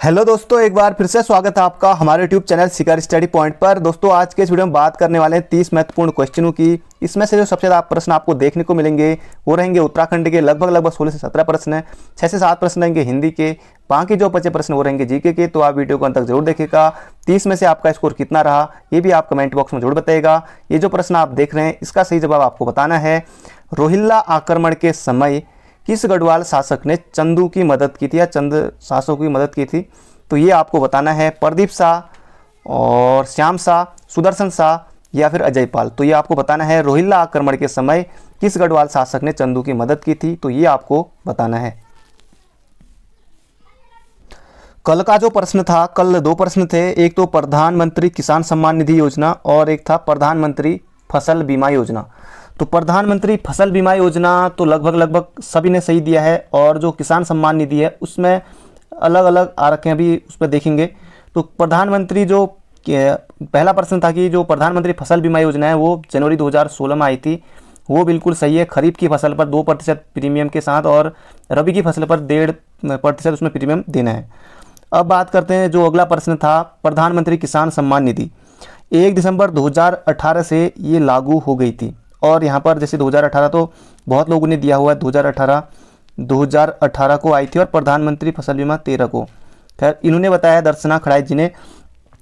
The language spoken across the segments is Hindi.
हेलो दोस्तों, एक बार फिर से स्वागत है आपका हमारे यूट्यूब चैनल शिखर स्टडी पॉइंट पर। दोस्तों आज के इस वीडियो में बात करने वाले हैं 30 महत्वपूर्ण क्वेश्चनों की। इसमें से जो सबसे ज़्यादा प्रश्न आपको देखने को मिलेंगे वो रहेंगे उत्तराखंड के, लगभग 16 से 17 प्रश्न हैं। 6 से 7 प्रश्न रहेंगे हिंदी के, बाकी जो बचे प्रश्न वो रहेंगे जीके के। तो आप वीडियो को अंत तक जरूर देखिएगा। 30 में से आपका स्कोर कितना रहा ये भी आप कमेंट बॉक्स में जरूर बताइएगा। ये जो प्रश्न आप देख रहे हैं इसका सही जवाब आपको बताना है। रोहिल्ला आक्रमण के समय किस गढ़वाल शासक ने चंदू की मदद की थी या चंद शासकों की मदद की थी? तो ये आपको बताना है। प्रदीप शाह और श्याम शाह, सुदर्शन शाह या फिर अजय पाल। तो ये आपको बताना है रोहिल्ला आक्रमण के समय किस गढ़वाल शासक ने चंदू की मदद की थी, तो ये आपको बताना है। कल का जो प्रश्न था, कल 2 प्रश्न थे। एक तो प्रधानमंत्री किसान सम्मान निधि योजना और एक था प्रधानमंत्री फसल बीमा योजना। तो प्रधानमंत्री फसल बीमा योजना तो लगभग सभी ने सही दिया है, और जो किसान सम्मान निधि है उसमें अलग अलग आ रखे हैं, अभी उस पर देखेंगे। तो प्रधानमंत्री जो पहला प्रश्न था कि जो प्रधानमंत्री फसल बीमा योजना है वो जनवरी 2016 में आई थी, वो बिल्कुल सही है। खरीफ की फसल पर 2% प्रीमियम के साथ और रबी की फसल पर 1.5% उसमें प्रीमियम देना है। अब बात करते हैं जो अगला प्रश्न था, प्रधानमंत्री किसान सम्मान निधि 1 दिसंबर 2018 से ये लागू हो गई थी। और यहाँ पर जैसे 2018 तो बहुत लोगों ने दिया हुआ है, 2018 को आई थी, और प्रधानमंत्री फसल बीमा 13 को। खैर इन्होंने बताया दर्शना खड़ाई जी ने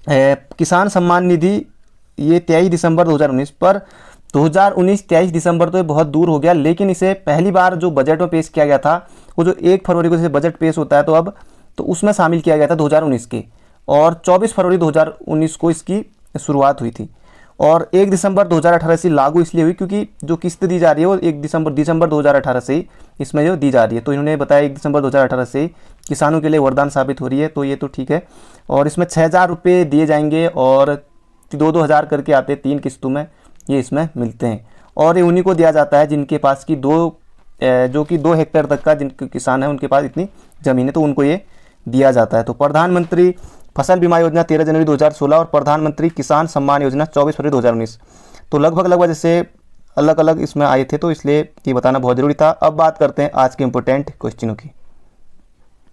किसान सम्मान निधि ये 23 दिसंबर 2019 पर। 2019 23 दिसंबर तो ये बहुत दूर हो गया, लेकिन इसे पहली बार जो बजट में पेश किया गया था वो जो 1 फरवरी को जैसे बजट पेश होता है तो अब तो उसमें शामिल किया गया था 2019 के, और 24 फरवरी 2019 को इसकी शुरुआत हुई थी। और 1 दिसंबर 2018 से लागू इसलिए हुई क्योंकि जो किस्त दी जा रही है वो 1 दिसंबर 2018 से ही इसमें जो दी जा रही है। तो इन्होंने बताया 1 दिसंबर 2018 से किसानों के लिए वरदान साबित हो रही है, तो ये तो ठीक है। और इसमें 6,000 रुपये दिए जाएंगे और 2-2 हज़ार करके आते हैं 3 किस्तों में, ये इसमें मिलते हैं। और ये उन्हीं को दिया जाता है जिनके पास की 2 हेक्टेयर तक का जिनके किसान है उनके पास इतनी ज़मीन है, तो उनको ये दिया जाता है। तो प्रधानमंत्री फसल बीमा योजना 13 जनवरी 2016 और प्रधानमंत्री किसान सम्मान योजना 24 फरवरी 2019। तो लगभग जैसे अलग अलग इसमें आए थे, तो इसलिए ये बताना बहुत ज़रूरी था। अब बात करते हैं आज के इंपॉर्टेंट क्वेश्चनों की।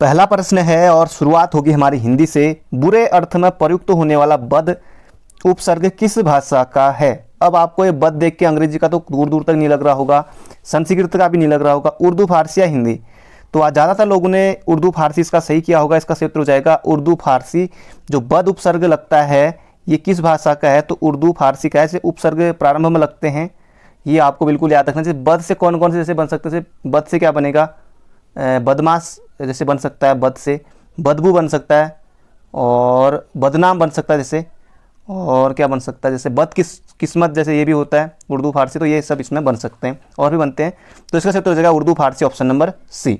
पहला प्रश्न है और शुरुआत होगी हमारी हिंदी से। बुरे अर्थ में प्रयुक्त होने वाला बद उपसर्ग किस भाषा का है? अब आपको ये बद देख के अंग्रेजी का तो दूर दूर तक नहीं लग रहा होगा, संस्कृत का भी नहीं लग रहा होगा, उर्दू फारसी या हिंदी। तो आज ज़्यादातर लोगों ने उर्दू फारसी इसका सही किया होगा। इसका सही उत्तर हो जाएगा उर्दू फारसी। जो बद उपसर्ग लगता है ये किस भाषा का है? तो उर्दू फारसी का है। जैसे उपसर्ग प्रारंभ में लगते हैं, ये आपको बिल्कुल याद रखना। जैसे बद से कौन कौन से जैसे बन सकते हैं? जैसे बद से क्या बनेगा? बदमाश जैसे बन सकता है, बद से बदबू बन सकता है, और बदनाम बन सकता है जैसे, और क्या बन सकता है जैसे किस्मत जैसे ये भी होता है उर्दू फारसी। तो ये सब इसमें बन सकते हैं और भी बनते हैं। तो इसका सही उत्तर हो जाएगा Urdu Farsi, option number C.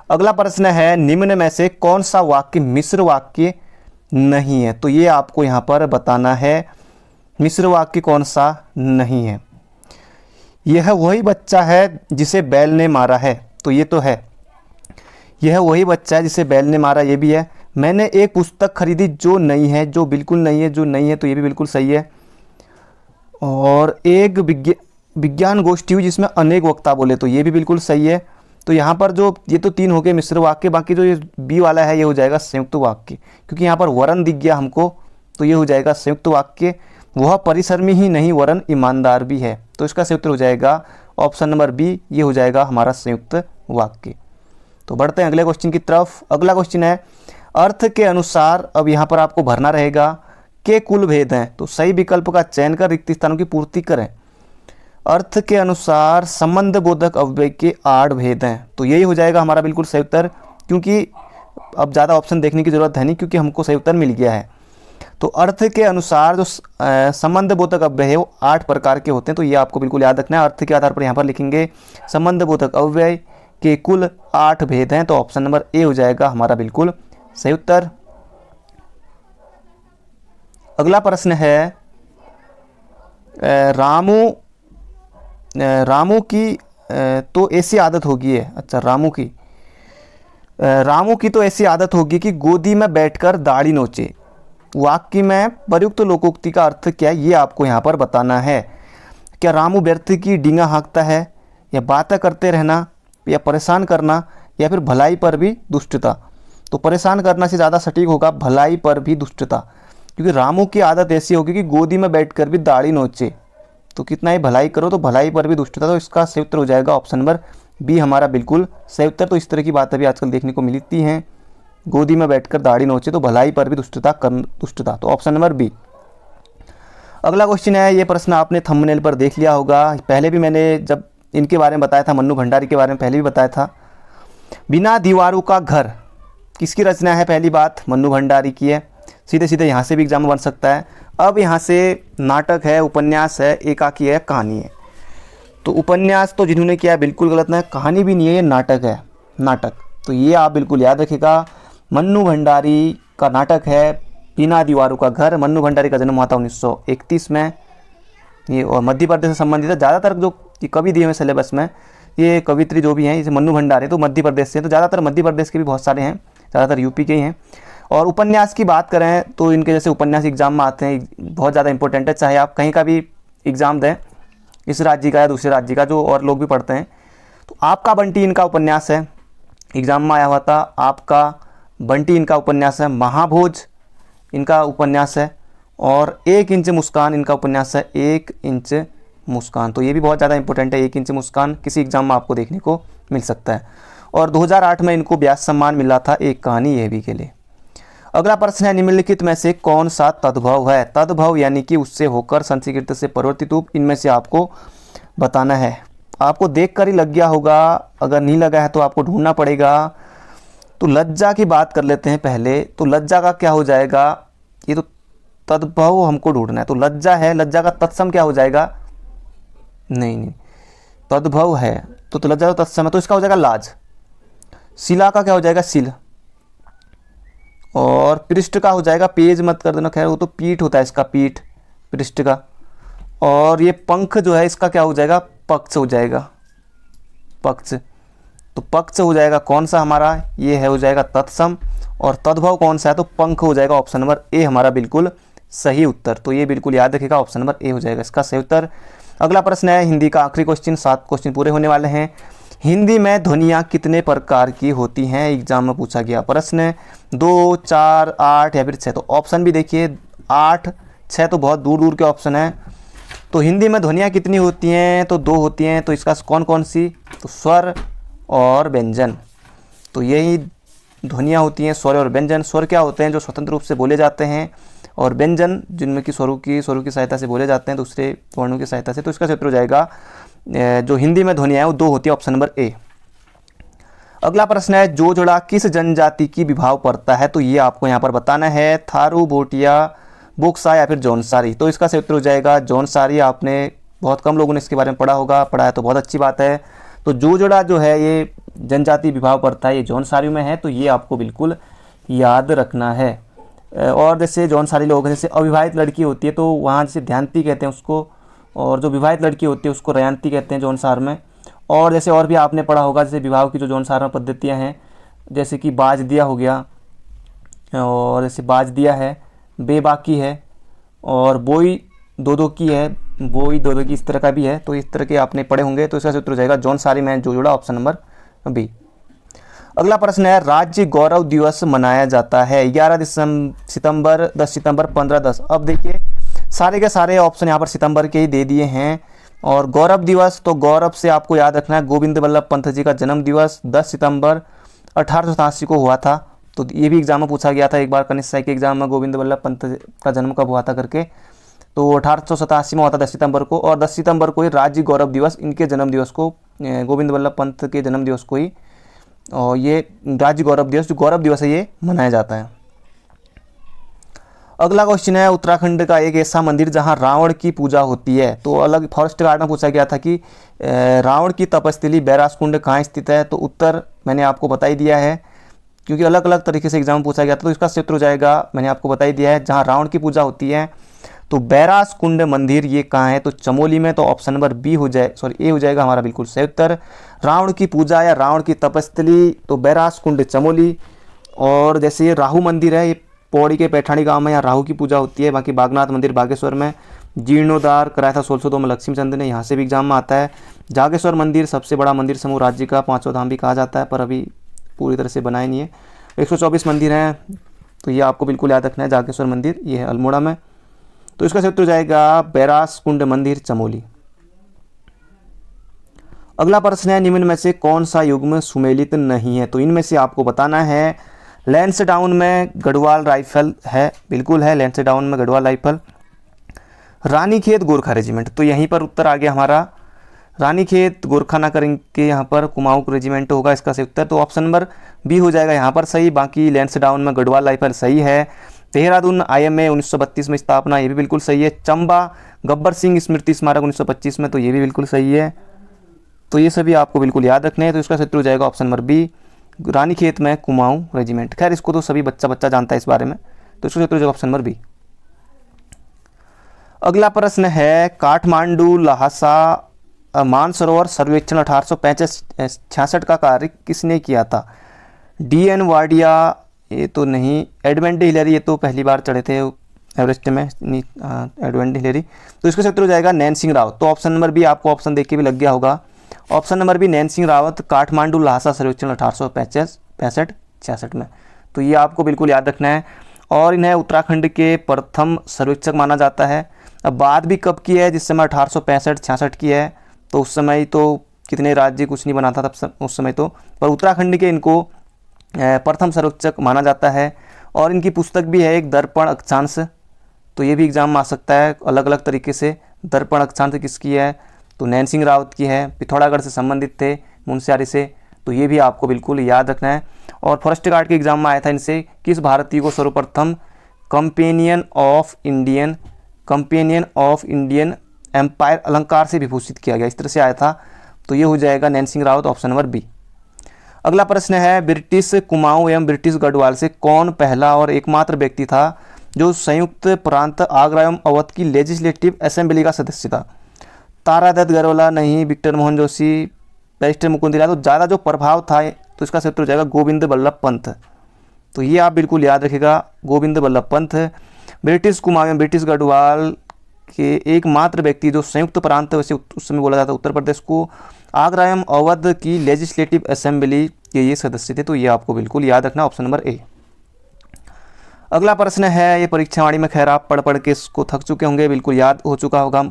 अगला प्रश्न है, निम्न में से कौन सा वाक्य मिश्र वाक्य नहीं है? तो ये आपको यहाँ पर बताना है मिश्र वाक्य कौन सा नहीं है। यह वही बच्चा है जिसे बैल ने मारा है, तो ये तो है। यह वही बच्चा है जिसे बैल ने मारा, ये भी है। मैंने एक पुस्तक खरीदी जो नहीं है, जो बिल्कुल नहीं है, जो नहीं है, तो ये भी बिल्कुल सही है। और एक विज्ञान गोष्ठी हुई जिसमें अनेक वक्ता बोले, तो ये भी बिल्कुल सही है। तो यहाँ पर जो ये तो 3 हो गए मिश्र वाक्य, बाकी जो ये बी वाला है ये हो जाएगा संयुक्त वाक्य, क्योंकि यहाँ पर वरन दिख गया हमको, तो ये हो जाएगा संयुक्त वाक्य। वह परिश्रमी ही नहीं वरन ईमानदार भी है, तो इसका सही उत्तर हो जाएगा ऑप्शन नंबर बी, ये हो जाएगा हमारा संयुक्त वाक्य। तो बढ़ते हैं अगले क्वेश्चन की तरफ। अगला क्वेश्चन है, अर्थ के अनुसार, अब यहाँ पर आपको भरना रहेगा के कुल भेद हैं, तो सही विकल्प का चयन कर रिक्त स्थानों की पूर्ति करें। अर्थ के अनुसार संबंध बोधक अव्यय के 8 भेद हैं, तो यही हो जाएगा हमारा बिल्कुल सही उत्तर, क्योंकि अब ज़्यादा ऑप्शन देखने की ज़रूरत है नहीं, क्योंकि हमको सही उत्तर मिल गया है। तो अर्थ के अनुसार जो संबंध बोधक अव्यय है वो 8 प्रकार के होते हैं, तो ये आपको बिल्कुल याद रखना है। अर्थ के आधार पर यहाँ पर लिखेंगे संबंध बोधक अव्यय के कुल 8 भेद हैं, तो ऑप्शन नंबर ए हो जाएगा हमारा बिल्कुल सही उत्तर। अगला प्रश्न है, रामू की तो ऐसी आदत होगी है। अच्छा, रामू की तो ऐसी आदत होगी कि गोदी में बैठकर दाढ़ी नोचे। वाक्य में प्रयुक्त लोकोक्ति का अर्थ क्या है, ये आपको यहाँ पर बताना है। क्या रामू व्यर्थ की डींगा हाँकता है, या बातें करते रहना, या परेशान करना, या फिर भलाई पर भी दुष्टता? तो परेशान करना से ज़्यादा सटीक होगा भलाई पर भी दुष्टता, क्योंकि रामू की आदत ऐसी होगी कि गोदी में बैठकर भी दाढ़ी नोचे, तो कितना ही भलाई करो तो भलाई पर भी दुष्टता, तो इसका सही उत्तर हो जाएगा ऑप्शन नंबर बी हमारा बिल्कुल सही उत्तर। तो इस तरह की बातें भी आजकल देखने को मिलती हैं, गोदी में बैठकर दाढ़ी नोचे तो भलाई पर भी दुष्टता, तो ऑप्शन नंबर बी। अगला क्वेश्चन है, ये प्रश्न आपने थंबनेल पर देख लिया होगा, पहले भी मैंने जब इनके बारे में बताया था, मन्नू भंडारी के बारे में पहले भी बताया था। बिना दीवारों का घर किसकी रचना है? पहली बात मन्नू भंडारी की है, सीधे सीधे यहाँ से भी एग्जाम बन सकता है। अब यहाँ से नाटक है, उपन्यास है, एकाकी है, कहानी है। तो उपन्यास तो जिन्होंने किया है बिल्कुल गलत है, कहानी भी नहीं है, ये नाटक है, नाटक। तो ये आप बिल्कुल याद रखिएगा, मन्नू भंडारी का नाटक है बिना दीवारों का घर। मन्नू भंडारी का जन्म हुआ था 1931 में, ये और मध्य प्रदेश से संबंधित है। ज़्यादातर जो कवि दिए हुए सिलेबस में ये कवित्री जो भी हैं, जैसे मन्नू भंडारी तो मध्य प्रदेश से, तो ज़्यादातर मध्य प्रदेश के भी बहुत सारे हैं, ज़्यादातर यूपी के ही हैं। और उपन्यास की बात करें तो इनके जैसे उपन्यास एग्जाम में आते हैं, बहुत ज़्यादा इंपॉर्टेंट है, चाहे आप कहीं का भी एग्ज़ाम दें, इस राज्य का या दूसरे राज्य का, जो और लोग भी पढ़ते हैं। तो आपका बंटी इनका उपन्यास है, एग्जाम में आया हुआ था, आपका बंटी इनका उपन्यास है। महाभोज इनका उपन्यास है, और 1 इंच मुस्कान इनका उपन्यास है, 1 इंच मुस्कान। तो ये भी बहुत ज़्यादा इंपॉर्टेंट है, 1 इंच मुस्कान किसी एग्जाम में आपको देखने को मिल सकता है। और 2008 में इनको व्यास सम्मान मिला था, एक कहानी यह भी के लिए। अगला प्रश्न है, निम्नलिखित में से कौन सा तद्भव है? तद्भव यानी कि उससे होकर, संस्कृत से परिवर्तित रूप, इनमें से आपको बताना है। आपको देखकर ही लग गया होगा, अगर नहीं लगा है तो आपको ढूंढना पड़ेगा। तो लज्जा की बात कर लेते हैं पहले। तो लज्जा का क्या हो जाएगा? ये तो तद्भव हमको ढूंढना है। तो लज्जा है, लज्जा का तत्सम क्या हो जाएगा? नहीं, तद्भव है तो लज्जा तो तत्सम है, तो इसका हो जाएगा लाज। शिला का क्या हो जाएगा? शिल। और पृष्ठ का हो जाएगा, पेज मत कर देना, खैर वो तो पीठ होता है इसका, पीठ पृष्ठ का। और ये पंख जो है इसका क्या हो जाएगा? पक्ष हो जाएगा, पक्ष। तो पक्ष हो जाएगा कौन सा हमारा? ये है, हो जाएगा तत्सम। और तद्भव कौन सा है? तो पंख हो जाएगा, ऑप्शन नंबर ए हमारा बिल्कुल सही उत्तर। तो ये बिल्कुल याद रखिएगा, ऑप्शन नंबर ए हो जाएगा इसका सही उत्तर। अगला प्रश्न है हिंदी का आखिरी क्वेश्चन, 7 क्वेश्चन पूरे होने वाले हैं। हिंदी में ध्वनियाँ कितने प्रकार की होती हैं? एग्जाम में पूछा गया प्रश्न। 2, 4, 8 या फिर 6? तो ऑप्शन भी देखिए, 8, 6 तो बहुत दूर दूर के ऑप्शन है। तो हिंदी में ध्वनियाँ कितनी होती हैं? तो 2 होती हैं। तो इसका कौन कौन सी? तो स्वर और व्यंजन। तो यही ध्वनियाँ होती हैं, स्वर और व्यंजन। स्वर क्या होते हैं? जो स्वतंत्र रूप से बोले जाते हैं, और व्यंजन जिनमें कि स्वरों की सहायता से बोले जाते हैं, दूसरे वर्णों की सहायता से। तो इसका क्षेत्र हो जाएगा, जो हिंदी में ध्वनियाँ है वो 2 होती है, ऑप्शन नंबर ए। अगला प्रश्न है, जोजड़ा किस जनजाति की विभाव पड़ता है? तो ये आपको यहाँ पर बताना है, थारू, भोटिया, बोक्सा या फिर जौनसारी। तो इसका क्षेत्र हो जाएगा जौनसारी। आपने बहुत कम लोगों ने इसके बारे में पढ़ा होगा, पढ़ा है तो बहुत अच्छी बात है। तो जोजड़ा जो है ये जनजाति विभाव पड़ता है, ये जौनसारी में है, तो ये आपको बिल्कुल याद रखना है। और जैसे जौनसारी लोग, जैसे अविवाहित लड़की होती है तो वहाँ जैसे ध्यांति कहते हैं उसको, और जो विवाहित लड़की होती है उसको रयांती कहते हैं जौनसार में। और जैसे और भी आपने पढ़ा होगा, जैसे विवाह की जो जौनसार में पद्धतियाँ हैं, जैसे कि बाज दिया हो गया, और जैसे बाज दिया है, बेबाकी है, और बोई दो दो की है, बोई दो दो की, इस तरह का भी है। तो इस तरह के आपने पढ़े होंगे। तो इसका सूत्र हो जाएगा जौनसारी में जोजड़ा, ऑप्शन नंबर बी। अगला प्रश्न है, राज्य गौरव दिवस मनाया जाता है 11 सितंबर, 10 सितंबर, 15, 10। अब देखिए सारे के सारे ऑप्शन यहाँ पर सितंबर के ही दे दिए हैं। और गौरव दिवस, तो गौरव से आपको याद रखना है गोविंद वल्लभ पंत जी का जन्म दिवस 10 सितंबर 1887 को हुआ था। तो ये भी एग्जाम में पूछा गया था एक बार, कनिष्ठ के एग्जाम में, गोविंद वल्लभ पंत का जन्म कब हुआ था करके। तो 1887 में हुआ था 10 सितंबर को। और 10 सितंबर को ही राज्य गौरव दिवस, इनके जन्म दिवस को, गोविंद वल्लभ पंत के जन्म दिवस को ही, और ये राज्य गौरव दिवस, जो गौरव दिवस है, ये मनाया जाता है। अगला क्वेश्चन है, उत्तराखंड का एक ऐसा मंदिर जहां रावण की पूजा होती है। तो अलग फॉरेस्ट गार्ड में पूछा गया था कि रावण की तपस्थली बैरासकुंड कहाँ स्थित है। तो उत्तर मैंने आपको बता ही दिया है, क्योंकि अलग अलग तरीके से एग्जाम में पूछा गया था। तो इसका क्षेत्र हो जाएगा, मैंने आपको बता ही दिया है, जहाँ रावण की पूजा होती है। तो बैरासकुंड मंदिर ये कहाँ है? तो चमोली में। तो ऑप्शन नंबर बी हो जाए, ए हो जाएगा हमारा बिल्कुल सही उत्तर। रावण की पूजा या रावण की तपस्थली, तो बैरासकुंड, चमोली। और जैसे ये राहु मंदिर है, ये पौड़ी के पैठानी गांव में, यहाँ राहु की पूजा होती है। बाकी बागनाथ मंदिर बागेश्वर में जीर्णोद्धार कराया था 1602 में लक्ष्मीचंद ने, यहाँ से भी एग्जाम में आता है। जागेश्वर मंदिर सबसे बड़ा मंदिर समूह राज्य का 5वां धाम भी कहा जाता है, पर अभी पूरी तरह से बनाया नहीं है। 124 मंदिर हैं, तो ये आपको बिल्कुल याद रखना है। जागेश्वर मंदिर ये है अल्मोड़ा में। तो इसका सही उत्तर हो जाएगा बैरास कुंड मंदिर चमोली। अगला प्रश्न है, निम्न में से कौन सा युग्म सुमेलित नहीं है? तो इनमें से आपको बताना है। लैंसडाउन में गढ़वाल राइफल है, बिल्कुल है लैंसडाउन में गढ़वाल राइफल। रानीखेत गोरखा रेजिमेंट, तो यहीं पर उत्तर आ गया हमारा। रानीखेत गोरखा ना करेंगे, यहाँ पर कुमाऊं रेजिमेंट होगा इसका सही उत्तर। तो ऑप्शन नंबर बी हो जाएगा यहाँ पर सही। बाकी लैंसडाउन में गढ़वाल राइफल सही है। देहरादून IMA 1932 में स्थापना, ये भी बिल्कुल सही है। चंबा गब्बर सिंह स्मृति स्मारक 1925 में, तो ये भी बिल्कुल सही है। तो ये सभी आपको बिल्कुल याद रखने हैं। तो इसका सही हो जाएगा ऑप्शन नंबर बी, रानीखेत में कुमाऊं रेजिमेंट। खैर इसको तो सभी बच्चा जानता है इस बारे में, तो इसका सही हो जाएगा ऑप्शन नंबर बी। अगला प्रश्न है, काठमांडू लहासा मानसरोवर सर्वेक्षण 1865-66 का कार्य किसने किया था? DN वाडिया, ये तो नहीं। एडमंड हिलरी, ये तो पहली बार चढ़े थे एवरेस्ट में, एडमंड हिलरी। तो इसका उत्तर हो जाएगा नैन सिंह रावत। तो ऑप्शन नंबर बी, आपको ऑप्शन देख के भी लग गया होगा। ऑप्शन नंबर बी नैन सिंह रावत, काठमांडू लहासा सर्वेक्षण 1865-66 में। तो ये आपको बिल्कुल याद रखना है। और इन्हें उत्तराखंड के प्रथम सर्वेक्षक माना जाता है। अब बात भी कब की है? जिस समय 1865-66 की है, तो उस समय तो कितने राज्य कुछ नहीं बना था तब उस समय तो, पर उत्तराखंड के इनको प्रथम सर्वेक्षक माना जाता है। और इनकी पुस्तक भी है एक दर्पण अक्षांश, तो ये भी एग्जाम में आ सकता है अलग अलग तरीके से। दर्पण अक्षांश किसकी है? तो नैन सिंह रावत की है, पिथौरागढ़ से संबंधित थे, मुंशियारी से। तो ये भी आपको बिल्कुल याद रखना है। और फॉरेस्ट गार्ड के एग्जाम में आया था इनसे, किस भारतीय को सर्वप्रथम कंपेनियन ऑफ इंडियन एम्पायर अलंकार से विभूषित किया गया, इस तरह से आया था। तो ये हो जाएगा Nain Singh Rawat, option number B. अगला प्रश्न है, ब्रिटिश कुमाऊं एवं ब्रिटिश गढ़वाल से कौन पहला और एकमात्र व्यक्ति था जो संयुक्त प्रांत आगरा एवं अवध की लेजिस्लेटिव असेंबली का सदस्य था? तारादत्त गरवाला नहीं, विक्टर मोहन जोशी, बैरिस्टर मुकुंदलाल। तो ज़्यादा जो प्रभाव था, तो इसका सही उत्तर हो जाएगा गोविंद बल्लभ पंत। तो ये आप बिल्कुल याद रखिएगा, गोविंद बल्लभ पंत ब्रिटिश कुमाऊं एवं ब्रिटिश गढ़वाल के एकमात्र व्यक्ति जो संयुक्त प्रांत, वैसे उस समय बोला जाता उत्तर प्रदेश को, आगरा एवं अवध की लेजिस्लेटिव असेंबली के ये सदस्य थे। तो ये आपको बिल्कुल याद रखना, ऑप्शन नंबर ए। अगला प्रश्न है, ये परीक्षावाणी में खैर आप पढ़ के इसको थक चुके होंगे, बिल्कुल याद हो चुका होगा।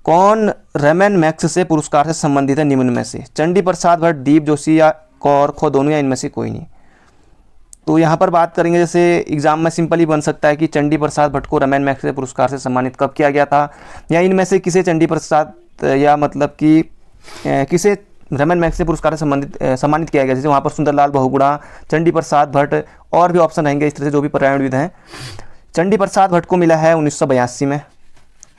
कौन रमन मैक्स से पुरस्कार से संबंधित है निम्न में से? चंडी प्रसाद भट्ट, दीप जोशी या कौर खो दोनों, या इनमें से कोई नहीं? तो यहाँ पर बात करेंगे, जैसे एग्जाम में सिंपल ही बन सकता है कि चंडी प्रसाद भट्ट को रमन मैक्स पुरस्कार से सम्मानित कब किया गया था, या इनमें से किसे चंडी प्रसाद, या मतलब कि किसे रमन मैक्स पुरस्कार से सम्मानित किया गया। जैसे वहाँ पर सुंदरलाल बहुगुणा, चंडी प्रसाद भट्ट, और भी ऑप्शन रहेंगे इस तरह से जो भी पर्यावरणविद हैं। चंडी प्रसाद भट्ट को मिला है 1982 में,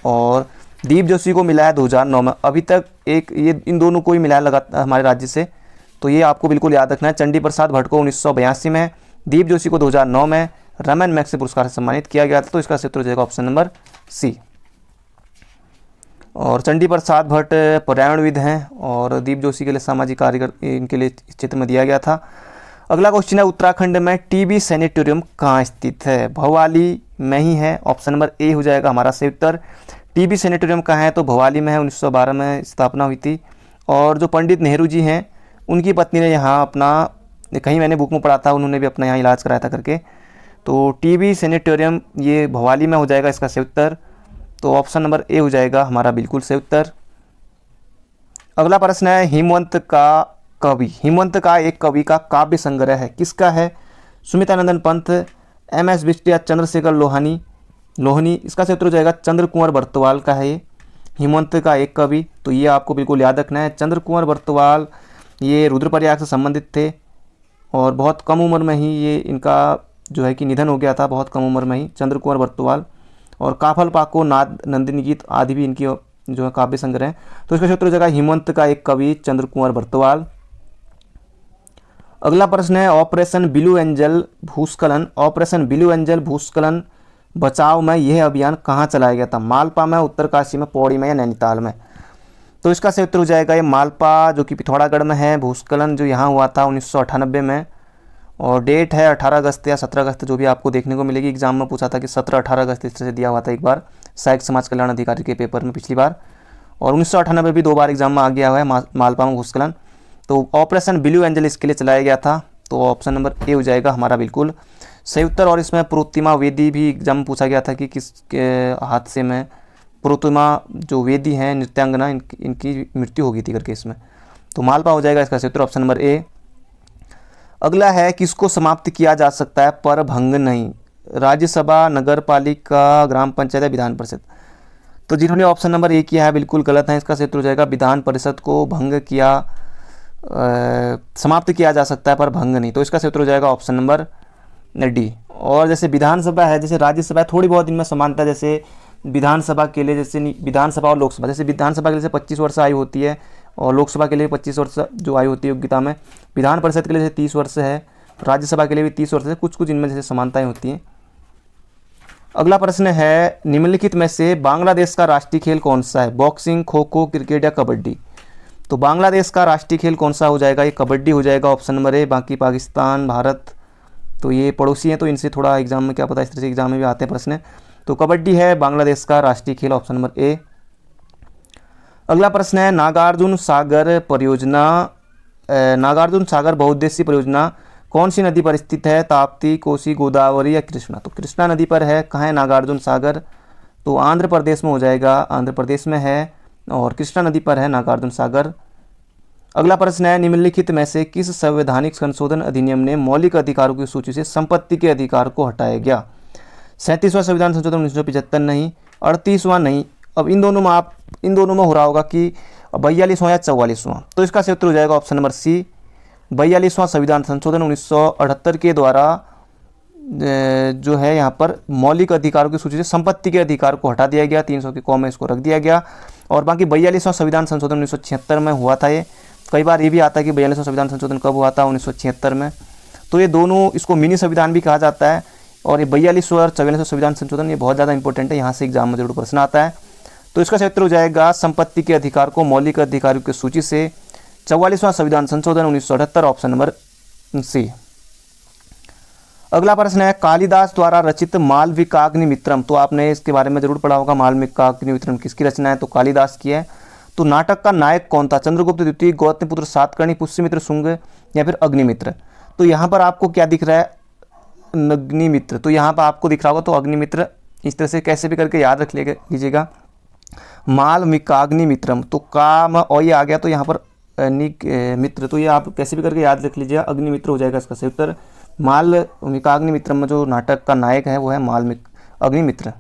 और दीप जोशी को मिला है 2009 में। अभी तक एक ये इन दोनों को ही मिला है लगातार हमारे राज्य से। तो ये आपको बिल्कुल याद रखना है, चंडी प्रसाद भट्ट को 1982 में, दीप जोशी को 2009 में रमन मैक्स पुरस्कार से सम्मानित किया गया था। तो इसका उत्तर हो जाएगा ऑप्शन नंबर सी। और चंडी प्रसाद भट्ट पर्यावरणविद हैं, और दीप जोशी के लिए सामाजिक कार्य इनके लिए इस क्षेत्र में दिया गया था। अगला क्वेश्चन है, उत्तराखंड में टीबी सैनिटोरियम कहाँ स्थित है? भवाली में ही है, ऑप्शन नंबर ए हो जाएगा हमारा सही उत्तर। टीबी सैनिटोरियम कहाँ है? तो भवाली में है, 1912 में स्थापना हुई थी। और जो पंडित नेहरू जी हैं, उनकी पत्नी ने यहाँ अपना, कहीं मैंने बुक में पढ़ा था, उन्होंने भी अपना यहाँ इलाज कराया था करके। तो टीबी सैनिटोरियम ये भवाली में हो जाएगा इसका सही उत्तर। तो ऑप्शन नंबर ए हो जाएगा हमारा बिल्कुल सही उत्तर। अगला प्रश्न है, हिमवंत का एक कवि का काव्य संग्रह है, किसका है? सुमितानंदन पंत, MS बिष्ट या चंद्रशेखर लोहनी। इसका सही उत्तर हो जाएगा चंद्र कुंवर बर्तवाल का है ये, हिमवंत का एक कवि। तो ये आपको बिल्कुल याद रखना है। चंद्र कुंवर बर्तवाल ये रुद्रप्रयाग से संबंधित थे, और बहुत कम उम्र में ही ये इनका जो है कि निधन हो गया था, बहुत कम उम्र में ही चंद्र कुंवर बर्तवाल। और काफल पाको, नाद, नंदिनी गीत आदि भी इनकी जो है काव्य संग्रह है। तो इसका उत्तर हो जाएगा हिमवंत का एक कवि चंद्र कुंवर बर्तवाल। अगला प्रश्न है, ऑपरेशन ब्लू एंजल भूस्खलन बचाव में यह अभियान कहाँ चलाया गया था? मालपा में, उत्तरकाशी में, पौड़ी में, या नैनीताल में? तो इसका सही उत्तर हो जाएगा ये मालपा, जो कि पिथौरागढ़ में है। भूस्खलन जो यहाँ हुआ था 1998 में, और डेट है 18 अगस्त या 17 अगस्त, जो भी आपको देखने को मिलेगी। एग्जाम में पूछा था कि 17-18 अगस्त इस तरह से दिया हुआ था एक बार, सहायक समाज कल्याण अधिकारी के पेपर में पिछली बार। और 1998 भी 2 बार एग्जाम में आ गया हुआ है मालपा में भूस्खलन। तो ऑपरेशन ब्लू एंजल इसके लिए चलाया गया था, तो ऑप्शन नंबर ए हो जाएगा हमारा बिल्कुल सही उत्तर। और इसमें प्रोतिमा वेदी भी एग्जाम में पूछा गया था कि किसके हादसे में प्रोतिमा जो वेदी हैं नृत्यांगना इनकी मृत्यु हो गई थी करके इसमें, तो मालवा हो जाएगा इसका सही उत्तर ऑप्शन नंबर ए। अगला है किसको समाप्त किया जा सकता है पर भंग नहीं, राज्यसभा, नगर पालिका, ग्राम पंचायत या विधान परिषद। तो जिन्होंने ऑप्शन नंबर ए किया है बिल्कुल गलत है, इसका सही उत्तर हो जाएगा विधान परिषद को भंग किया समाप्त किया जा सकता है पर भंग नहीं, तो इसका सही उत्तर हो जाएगा ऑप्शन नंबर डी। और जैसे विधानसभा है, जैसे राज्यसभा है, थोड़ी बहुत इनमें समानता, जैसे विधानसभा के लिए जैसे विधानसभा और लोकसभा, जैसे विधानसभा के लिए 25 वर्ष आयु होती है और लोकसभा के लिए 25 वर्ष जो आयु होती है योग्यता में, विधान परिषद के लिए जैसे 30 वर्ष है, राज्यसभा के लिए भी 30 वर्ष है, कुछ कुछ इनमें जैसे समानताएं होती हैं। अगला प्रश्न है निम्नलिखित में से बांग्लादेश का राष्ट्रीय खेल कौन सा है, बॉक्सिंग, खो खो, क्रिकेट या कबड्डी। तो बांग्लादेश का राष्ट्रीय खेल कौन सा हो जाएगा, ये कबड्डी हो जाएगा ऑप्शन नंबर ए। बाकी पाकिस्तान, भारत तो ये पड़ोसी हैं, तो इनसे थोड़ा एग्जाम में क्या पता, इस तरह से एग्जाम में भी आते हैं प्रश्न, तो कबड्डी है बांग्लादेश का राष्ट्रीय खेल ऑप्शन नंबर ए। अगला प्रश्न है नागार्जुन सागर परियोजना, नागार्जुन सागर बहुउद्देशीय परियोजना कौन सी नदी पर स्थित है, ताप्ती, कोसी, गोदावरी या कृष्णा। तो कृष्णा नदी पर है। कहाँ है नागार्जुन सागर, तो आंध्र प्रदेश में हो जाएगा, आंध्र प्रदेश में है और कृष्णा नदी पर है नागार्जुन सागर। अगला प्रश्न है निम्नलिखित में से किस संवैधानिक संशोधन अधिनियम ने मौलिक अधिकारों की सूची से संपत्ति के अधिकार को हटाया गया। 37वां संविधान संशोधन 1975 नहीं, 38वां नहीं। अब इन दोनों में हो रहा होगा कि 42वां या 44वां, तो इसका सही उत्तर हो जाएगा ऑप्शन नंबर सी। 42वां संविधान संशोधन 1978 के द्वारा जो है यहाँ पर मौलिक अधिकारों की सूची से संपत्ति के अधिकार को हटा दिया गया, 300 के कॉम में इसको रख दिया गया। और बाकी 42वां संविधान संशोधन 1976 में हुआ था। ये कई बार ये भी आता है कि 42वां संविधान संशोधन कब हुआ था, 1976 में। तो ये दोनों, इसको मिनी संविधान भी कहा जाता है। और ये 42वां और 44वां संविधान संशोधन ये बहुत ज़्यादा इंपॉर्टेंट है, यहाँ से एग्जाम में जरूर प्रश्न आता है। तो इसका सही उत्तर हो जाएगा संपत्ति के अधिकार को मौलिक अधिकारों की सूची से 44वां संविधान संशोधन 1978 ऑप्शन नंबर सी। अगला प्रश्न है कालिदास द्वारा रचित मालविकाग्निमित्रम, तो आपने इसके बारे में जरूर पढ़ा होगा। मालविकाग्निमित्रम किसकी रचना है, तो कालिदास की है। तो नाटक का नायक कौन था, चंद्रगुप्त द्वितीय, गौतमपुत्र सातकर्णी, पुष्यमित्र शुंग या फिर अग्निमित्र। तो यहाँ पर आपको क्या दिख रहा है, अग्निमित्र। तो यहाँ पर आपको दिख रहा होगा, तो अग्निमित्र इस तरह से कैसे भी करके याद रख लीजिएगा। मालविकाग्निमित्रम, तो काम और ये आ गया, तो यहाँ पर मित्र, तो ये आप कैसे भी करके याद रख लीजिएगा, अग्निमित्र हो जाएगा इसका सही उत्तर। मालविकाग्निमित्रम में जो नाटक का नायक है वो है अग्निमित्र।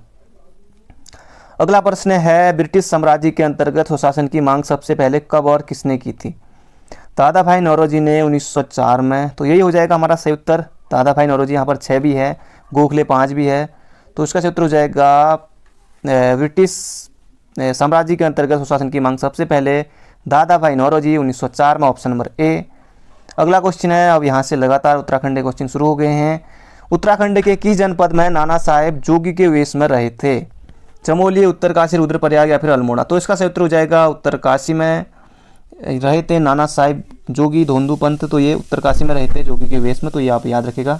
अगला प्रश्न है ब्रिटिश साम्राज्य के अंतर्गत स्वशासन की मांग सबसे पहले कब और किसने की थी। दादा भाई नौरोजी ने 1904 में, तो यही हो जाएगा हमारा सही उत्तर। दादा भाई नौरोजी, यहाँ पर 6 भी है, गोखले 5 भी है, तो इसका सही उत्तर हो जाएगा ब्रिटिश साम्राज्य के अंतर्गत स्वशासन की मांग सबसे पहले दादा भाई नौरोजी 1904 में ऑप्शन नंबर ए। अगला क्वेश्चन है, अब यहाँ से लगातार उत्तराखंड के क्वेश्चन शुरू हो गए हैं। उत्तराखंड के किस जनपद में नाना साहेब जोगी के वेश में रहे थे, चमोली, उत्तरकाशी, रुद्रप्रयाग या फिर अल्मोड़ा। तो इसका सही उत्तर हो जाएगा उत्तरकाशी में रहे थे नाना साहेब जोगी धोंदू पंत, तो ये उत्तरकाशी में रहे थे जोगी के वेश में, तो ये आप याद रखेगा।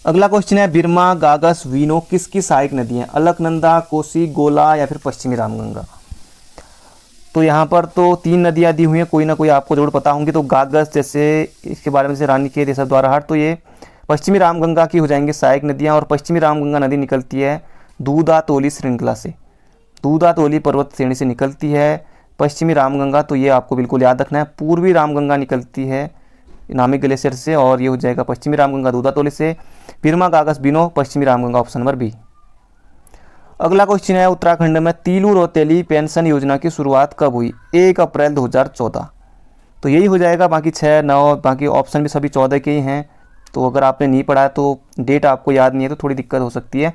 अगला क्वेश्चन है बिरमा, गागस, वीनो किसकी सहायक नदी है, अलकनंदा, कोसी, गोला या फिर पश्चिमी रामगंगा। तो यहाँ पर तो 3 नदियाँ दी हुई हैं, कोई ना कोई आपको जरूर पता होंगी। तो गागस, जैसे इसके बारे में जैसे रानीखेत, ये सब द्वाराहाट, तो ये पश्चिमी रामगंगा की हो जाएंगी सहायक नदियाँ। और पश्चिमी रामगंगा नदी निकलती है दूधातोली श्रृंखला से, दूधातोली पर्वत श्रेणी से निकलती है पश्चिमी रामगंगा, तो ये आपको बिल्कुल याद रखना है। पूर्वी रामगंगा निकलती है नामिक ग्लेशियर से, और ये हो जाएगा पश्चिमी रामगंगा दूधातोली से। बिरमा, गागस, बिनो, पश्चिमी रामगंगा ऑप्शन नंबर बी। अगला क्वेश्चन है उत्तराखंड में तीलू रौतेली पेंशन योजना की शुरुआत कब हुई, 1 अप्रैल 2014। तो यही हो जाएगा। बाकी 6, 9, बाकी ऑप्शन भी सभी 14 के ही हैं। तो अगर आपने नहीं पढ़ा तो डेट आपको याद नहीं है तो थोड़ी दिक्कत हो सकती है।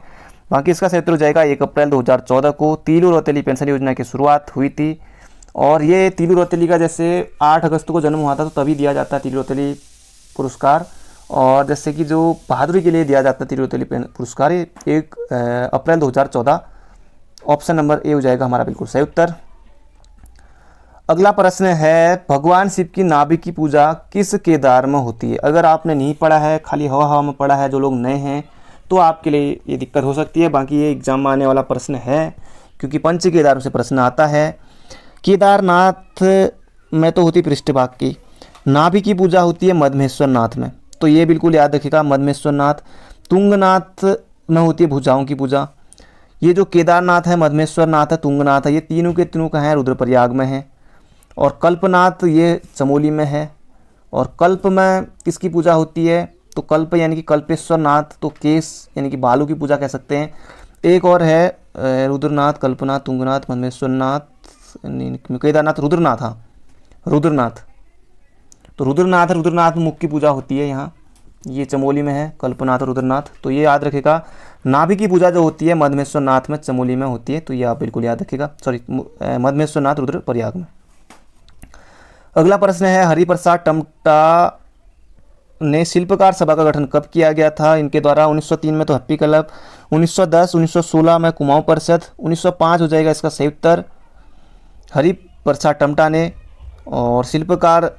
बाकी इसका सही उत्तर हो जाएगा 1 अप्रैल 2014 को तीलू रौतेली पेंशन योजना की शुरुआत हुई थी। और ये तीलू रौतेली का जैसे 8 अगस्त को जन्म हुआ था, तो तभी दिया जाता है तीलू रौतेली पुरस्कार। और जैसे कि जो बहादुरी के लिए दिया जाता है तीलू रौतेली पुरस्कार, 1 अप्रैल 2014 ऑप्शन नंबर ए हो जाएगा हमारा बिल्कुल सही उत्तर। अगला प्रश्न है भगवान शिव की नाभि की पूजा किस केदार में होती है। अगर आपने नहीं पढ़ा है, खाली हवा हवा में पढ़ा है, जो लोग नए हैं, तो आपके लिए ये दिक्कत हो सकती है। बाकी ये एग्जाम में आने वाला प्रश्न है, क्योंकि पंच केदारों से प्रश्न आता है। केदारनाथ में तो होती पृष्ठभाग की, नाभि की पूजा होती है मधमेश्वर नाथ में, तो ये बिल्कुल याद रखिएगा मधमेश्वर नाथ। तुंगनाथ में होती है भुजाओं की पूजा। ये जो केदारनाथ है, मधमेश्वर नाथ है, तुंगनाथ है, ये तीनों के तीनों कहाँ है, रुद्रप्रयाग में है। और कल्पनाथ ये चमोली में है। और कल्प में किसकी पूजा होती है, तो कल्प यानी कि कल्पेश्वर नाथ, तो केस यानी कि बालू की पूजा कह सकते हैं। एक और है रुद्रनाथ, कल्पनाथ, तुंगनाथ, मधमेश्वर नाथ, केदारनाथ, रुद्रनाथ। हाँ, रुद्रनाथ, तो रुद्रनाथ, रुद्रनाथ मुख की पूजा होती है यहाँ, ये चमोली में है, कल्पनाथ और रुद्रनाथ। तो ये याद रखेगा। नाभि की पूजा जो होती है मधमेश्वर नाथ में, चमोली में होती है, तो ये आप बिल्कुल याद रखिएगा। सॉरी, मधमेश्वर नाथ रुद्रप्रयाग में। अगला प्रश्न है, हरिप्रसाद टमटा ने शिल्पकार सभा का गठन कब किया गया था इनके द्वारा? 1903 में तो हैप्पी क्लब, 1910, 1916 में कुमाऊं परिषद, 1905 हो जाएगा इसका सही उत्तर, हरिप्रसाद टमटा ने। और शिल्पकार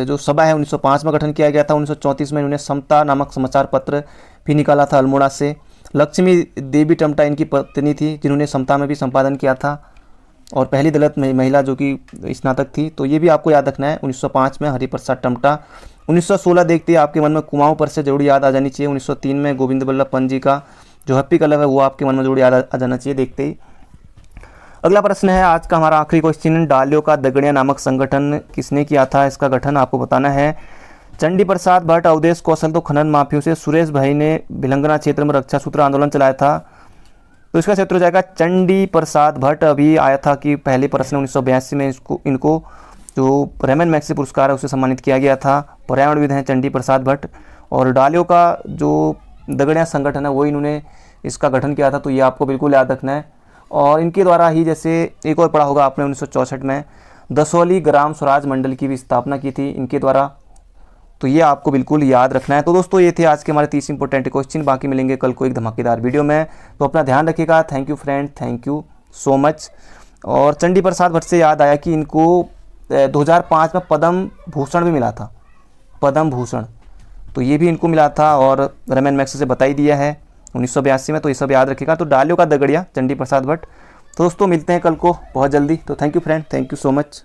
जो सभा है 1905 में गठन किया गया था। 1934 में इन्होंने समता नामक समाचार पत्र भी निकाला था अल्मोड़ा से। लक्ष्मी देवी टमटा इनकी पत्नी थी, जिन्होंने समता में भी संपादन किया था, और पहली दलित महिला जो कि स्नातक थी। तो ये भी आपको याद रखना है, 1905 में हरिप्रसाद टमटा। 1916 देखते ही आपके मन में कुमाऊं परिषद जरूर याद आ जानी चाहिए। 1903 में गोविंद बल्लभ पंत जी का जो हैप्पी क्लब है वो आपके मन में जरूर याद आ जाना चाहिए देखते ही। अगला प्रश्न है, आज का हमारा आखिरी क्वेश्चन, डालियों का दगड़िया नामक संगठन किसने किया था? इसका गठन आपको बताना है। चंडी प्रसाद भट्ट, अवधेश कौशल तो खनन माफियों से, सुरेश भाई ने भिलंगना क्षेत्र में रक्षा सूत्र आंदोलन चलाया था। तो इसका क्षेत्र हो जाएगा चंडी प्रसाद भट्ट। अभी आया था कि पहले प्रश्न 1982 में इनको जो रेमन मैक्सी पुरस्कार है उससे सम्मानित किया गया था। पर्यावरणविद हैं चंडी प्रसाद भट्ट। और डालियों का जो दगड़िया संगठन है वो इन्होंने इसका गठन किया था, तो ये आपको बिल्कुल याद रखना है। और इनके द्वारा ही, जैसे एक और पढ़ा होगा आपने 1964 में दसौली ग्राम स्वराज मंडल की भी स्थापना की थी इनके द्वारा, तो ये आपको बिल्कुल याद रखना है। तो दोस्तों ये थे आज के हमारे 30 इंपॉर्टेंट क्वेश्चन। बाकी मिलेंगे कल को एक धमाकेदार वीडियो में, तो अपना ध्यान रखिएगा। Thank you friend, thank you so much. और चंडी प्रसाद भट्ट से याद आया कि इनको 2005 में पद्म भूषण भी मिला था, पद्म भूषण, तो ये भी इनको मिला था। और रेमन मैक्सी से बता ही दिया है 1982 में, तो ये सब याद रखिएगा। तो डालियों का दगड़िया चंडी प्रसाद भट्ट। तो दोस्तों मिलते हैं कल को बहुत जल्दी। तो thank you friend, thank you so much.